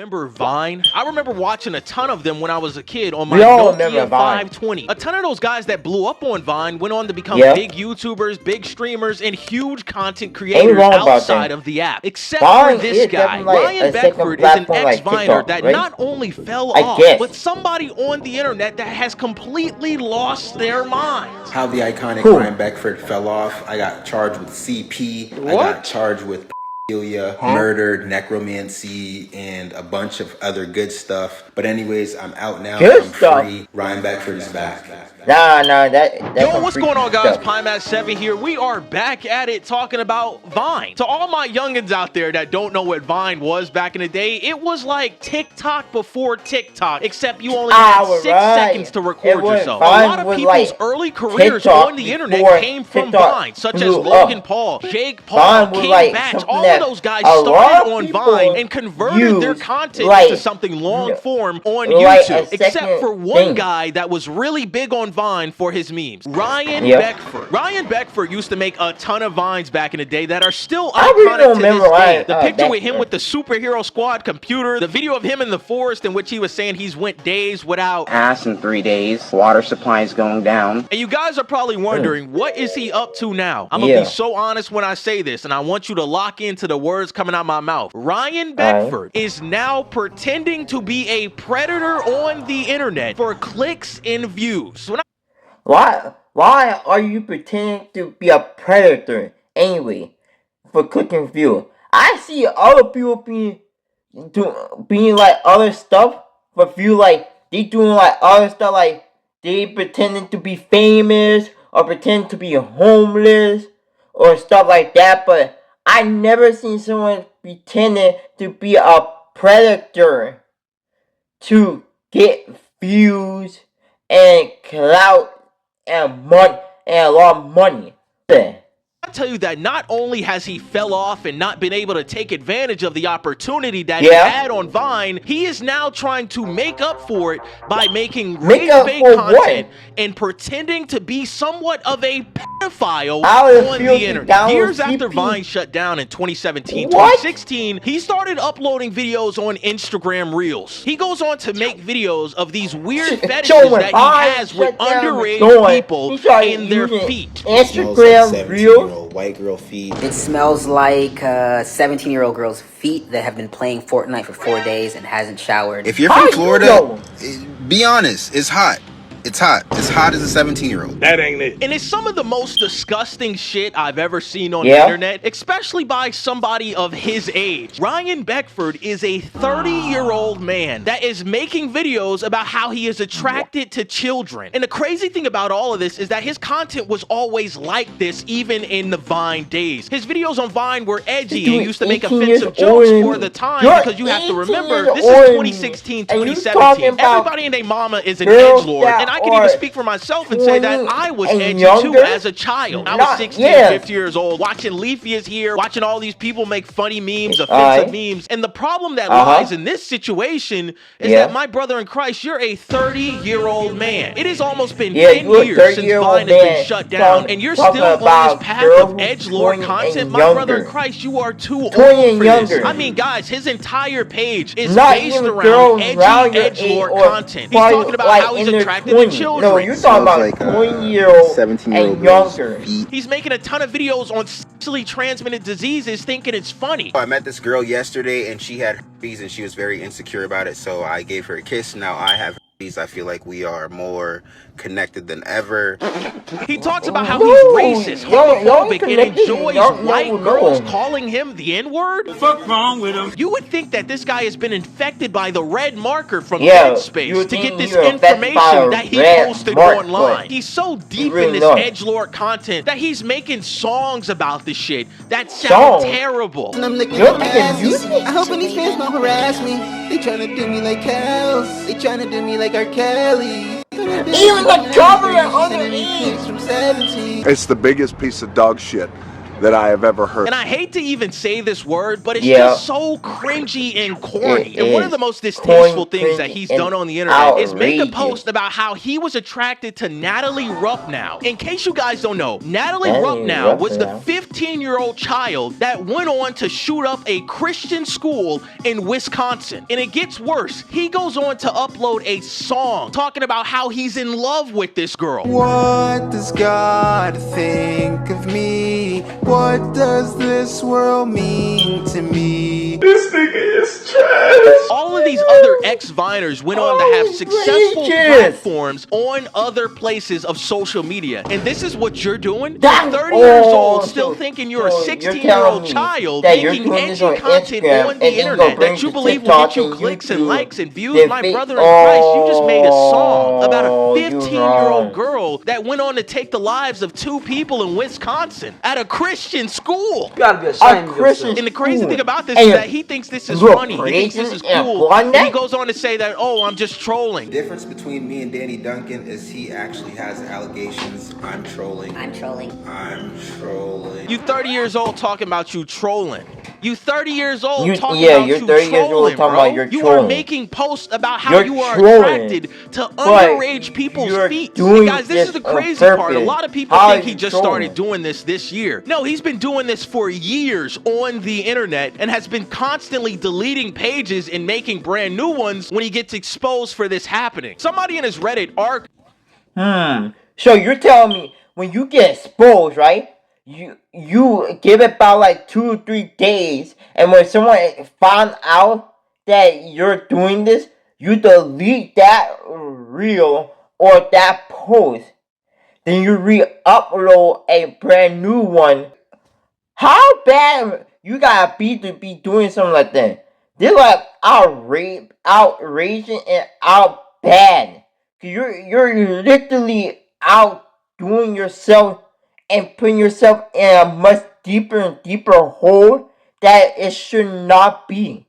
Remember Vine? I remember watching a ton of them when I was a kid on my Nokia 520. A ton of those guys that blew up on Vine went on to become big YouTubers, big streamers, and huge content creators outside of the app. Except for this guy. Ryan Beckford is an ex-Viner that not only fell off, but somebody on the internet that has completely lost their minds. How the iconic Ryan Beckford fell off. I got charged with CP. I got charged with murder, necromancy, and a bunch of other good stuff. But anyways, I'm out now. I'm free. Ryan Beckford is back. Yo, what's going on, guys? PieMatt7 here. We are back at it talking about Vine. To all my youngins out there that don't know what Vine was back in the day, it was like TikTok before TikTok, except you only had 6 seconds to record yourself. A lot of people's early careers on the internet came from Vine, such as Logan Paul, Jake Paul, King Batch. All of those guys started on Vine and converted their content into something long form on YouTube, except for one guy that was really big on Vine for his memes, Ryan Beckford. Ryan Beckford used to make a ton of Vines back in the day that are still iconic to this day. The picture with him with the superhero squad computer, the video of him in the forest in which he was saying he's went days without ass in 3 days, water supply is going down. And you guys are probably wondering, what is he up to now? I'm gonna be so honest when I say this, and I want you to lock into the words coming out my mouth. Ryan Beckford is now pretending to be a predator on the internet for clicks and views. Why are you pretending to be a predator anyway for click and view? I see other people being like other stuff for view, like they doing like other stuff, like they pretending to be famous or pretend to be homeless or stuff like that, but I never seen someone pretending to be a predator to get views and clout and money and a lot of money. I tell you that not only has he fell off and not been able to take advantage of the opportunity that he had on Vine, he is now trying to make up for it by making fake content and pretending to be somewhat of a pedophile on the internet. Years after Vine shut down in 2017, 2016, he started uploading videos on Instagram Reels. He goes on to make videos of these weird fetishes that he has with underage people in their feet. Instagram Reels. White girl feet. It smells like 17-year-old girl's feet that have been playing Fortnite for 4 days and hasn't showered. If you're from Florida, be honest, it's hot. It's hot. It's hot as a 17-year-old. That ain't it. And it's some of the most disgusting shit I've ever seen on the internet, especially by somebody of his age. Ryan Beckford is a 30-year-old man that is making videos about how he is attracted to children. And the crazy thing about all of this is that his content was always like this, even in the Vine days. His videos on Vine were edgy and used to make offensive jokes for the time, because you have to remember, this is 2016, 2017. Everybody and their mama is an edgelord. And I can even speak for myself and say that I was edgy too as a child. I was 16, 50 years old, watching Leafy is here, watching all these people make funny memes, offensive memes. And the problem that lies in this situation is that, my brother in Christ, you're a 30-year-old man. It has almost been 10 years since Vine has been shut down, and you're still on this path of edgelord content. My brother in Christ, you are too old for this. I mean, guys, his entire page is based around edgy edgelord content. He's talking about how he's attracted to children. No, you're talking about like 20-year-old and younger. He's making a ton of videos on sexually transmitted diseases thinking it's funny. I met this girl yesterday and she had herpes and she was very insecure about it, so I gave her a kiss. Now I have herpes. I feel like we are more connected than ever. He talks about how he's racist, homophobic, and enjoys white girls calling him the N-word. What the fuck wrong with him? You would think that this guy has been infected by the red marker from Dead Space to get this information that he posted online. He's so deep in this edgelord content that he's making songs about this shit that sound terrible. I hope when these fans don't harass me. They tryna do me like cows. They tryna do me like R. Kelly. Even the cover underneath. From 17. It's the biggest piece of dog shit that I have ever heard. And I hate to even say this word, but it's just so cringy and corny. And one of the most distasteful things that he's done on the internet is make a post about how he was attracted to Natalie Ruppnow. In case you guys don't know, Natalie Ruppnow was the 15-year-old child that went on to shoot up a Christian school in Wisconsin. And it gets worse. He goes on to upload a song talking about how he's in love with this girl. What does God think of me? What does this world mean to me? This nigga is trash. All of these other ex-Viners went on to have successful platforms on other places of social media. And this is what you're doing? You're 30 years old, still thinking you're a 16-year-old child, making edgy content on the internet that you believe will get you clicks and likes and views. My brother in Christ, you just made a song about a 15-year-old girl that went on to take the lives of 2 people in Wisconsin at a Christian school. You gotta be ashamed of yourself. And the crazy thing about this is that he thinks this is funny. He thinks this is cool. And he goes on to say that, oh, I'm just trolling. The difference between me and Danny Duncan is he actually has allegations. I'm trolling. I'm trolling. I'm trolling. You 30 years old talking about you trolling. You 30 years old talking you're about you 30 years old trolling, talking bro. about you're You trolling. are making posts about how You're you are trolling. attracted to underage people's feet. And guys, this is the crazy part. A lot of people think he just started doing this year. No, he's been doing this for years on the internet and has been constantly deleting pages and making brand new ones when he gets exposed for this happening. Somebody in his Reddit arc. So you're telling me when you get exposed, right? You give it about like 2 or 3 days, and when someone found out that you're doing this, you delete that reel or that post, then you re-upload a brand new one. How bad you gotta be to be doing something like that? They're like outraging and out bad. You're literally outdoing yourself and putting yourself in a much deeper and deeper hole that it should not be.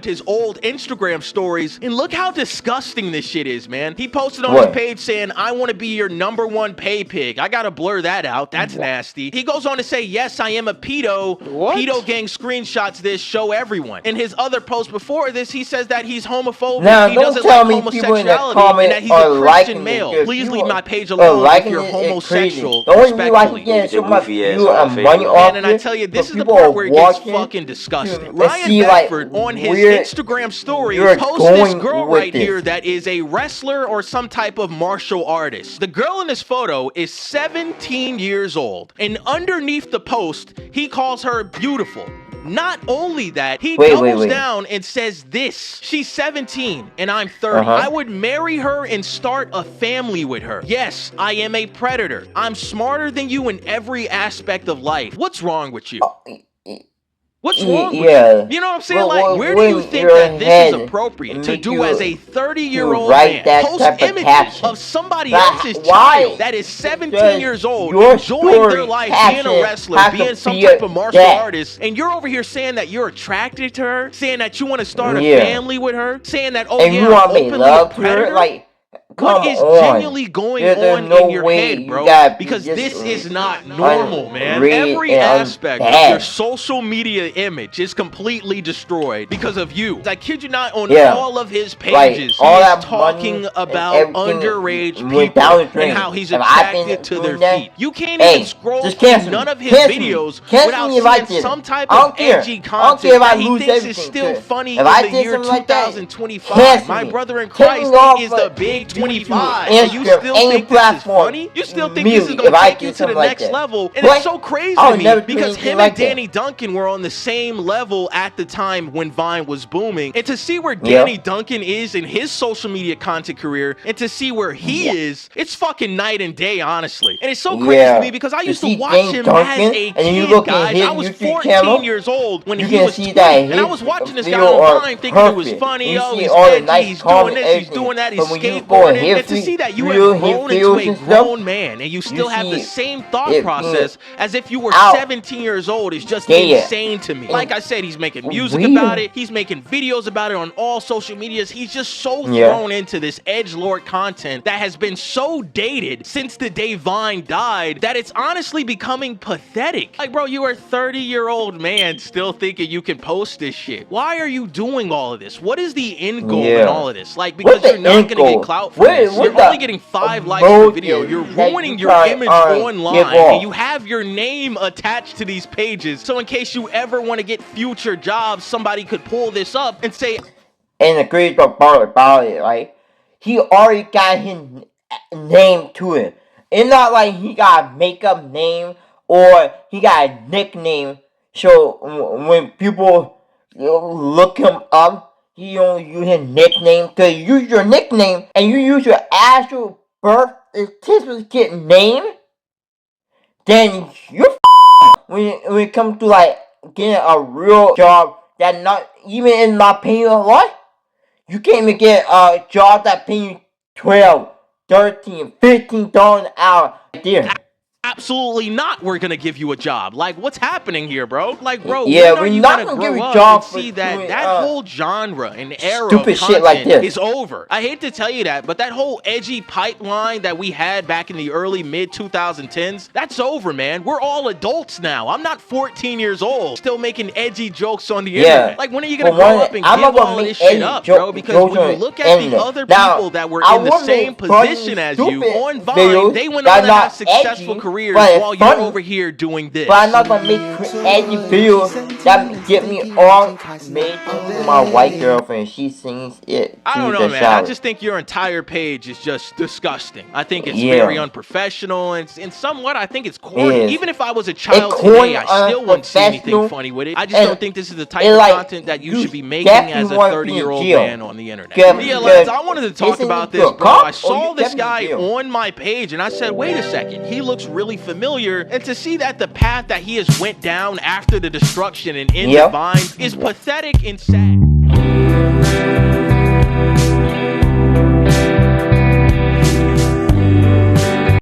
His old Instagram stories, and look how disgusting this shit is, man. He posted on his page saying, I want to be your #1 pay pig. I gotta blur that out. That's nasty. He goes on to say, yes, I am a pedo. Pedo gang screenshots this, show everyone. In his other post before this, he says that he's homophobic. Now, he don't doesn't tell like me people in the homosexuality, and comments that he's are a Christian liking male. it. Please leave my page Or alone if liking you're it homosexual. Don't you like Respectfully. getting so much view and on money Facebook. off And I tell you, this is the people part where it gets watching fucking disgusting. to Ryan see, like, Beckford on his where Instagram stories you're posts this going girl with right this. here that is a wrestler or some type of martial artist. The girl in this photo is 17 years old, and underneath the post, he calls her beautiful. Not only that, he doubles down and says this. She's 17 and I'm 30. I would marry her and start a family with her. Yes, I am a predator. I'm smarter than you in every aspect of life. What's wrong with you? What's wrong with you? You know what I'm saying? Like, where do you think that this is appropriate to do as a 30-year-old man? Post images of somebody else's child that is 17 years old, enjoying their life, being a wrestler, being some type of martial artist, and you're over here saying that you're attracted to her, saying that you want to start a family with her, saying that, oh yeah, I'm openly a predator? Like, what is genuinely going on in your head, bro? Because this is not normal, man. Every aspect of your social media image is completely destroyed because of you. I kid you not, on all of his pages, he is talking about underage people and how he's attracted to their feet. You can't even scroll through none of his videos without seeing some type of edgy content that he thinks is still funny in the year 2025. My brother in Christ is the big 25. And you still think this is funny? You still think this is going to take you to the next level? And it's so crazy to me because him and Danny Duncan were on the same level at the time when Vine was booming. And to see where Danny Duncan is in his social media content career and to see where he is, it's fucking night and day, honestly. And it's so crazy to me because I used to watch him as a kid, guys. I was 14 years old when he was 20. And I was watching this guy on Vine thinking it was funny. Oh, he's edgy, he's doing this, he's doing that, he's skateboarding. Jordan, and to see that you have grown into a grown man and you still have the same thought process as if you were 17 years old is just insane to me. Like I said, he's making music about it. He's making videos about it on all social medias. He's just so thrown into this edgelord content that has been so dated since the day Vine died that it's honestly becoming pathetic. Like, bro, you are a 30-year-old man still thinking you can post this shit. Why are you doing all of this? What is the end goal in all of this? Like, because you're not gonna get clout for this. You're only getting 5 likes per video. You're ruining your image online, and you have your name attached to these pages. So in case you ever want to get future jobs, somebody could pull this up and say. And the great part about it, right? He already got his name to it. It's not like he got a makeup name or he got a nickname. So when people look him up, you don't use his nickname. Because you use your nickname and you use your actual birth certificate name, then you're when it comes to like getting a real job that not even in my opinion a lot, you can't even get a job that pays you $12, $13, $15 an hour there. Absolutely not. We're gonna give you a job. Like, what's happening here, bro? Like, bro, yeah, we're not gonna give you a job and see that whole genre and era of content like is over. I hate to tell you that, but that whole edgy pipeline that we had back in the early mid 2010s, that's over, man. We're all adults now. I'm not 14 years old, still making edgy jokes on the internet. Like, when are you gonna grow up and give all of this shit up, bro? Because when you look at the other people that were in the same position as you on Vine, they went on to have successful careers while you're over here doing this. But I'm not gonna make edgy videos that get me all made to my white girlfriend. She sings it. I don't know, man. I just think your entire page is just disgusting. I think it's very unprofessional and somewhat I think it's corny. Even if I was a child today, I still wouldn't see anything funny with it. I just don't think this is the type of content that you should be making as a 30-year-old man on the internet. Yeah, lads, I wanted to talk about this, bro. I saw this guy on my page and I said, wait a second, he looks really familiar, and to see that the path that he has went down after the destruction and in the Vine is pathetic and sad.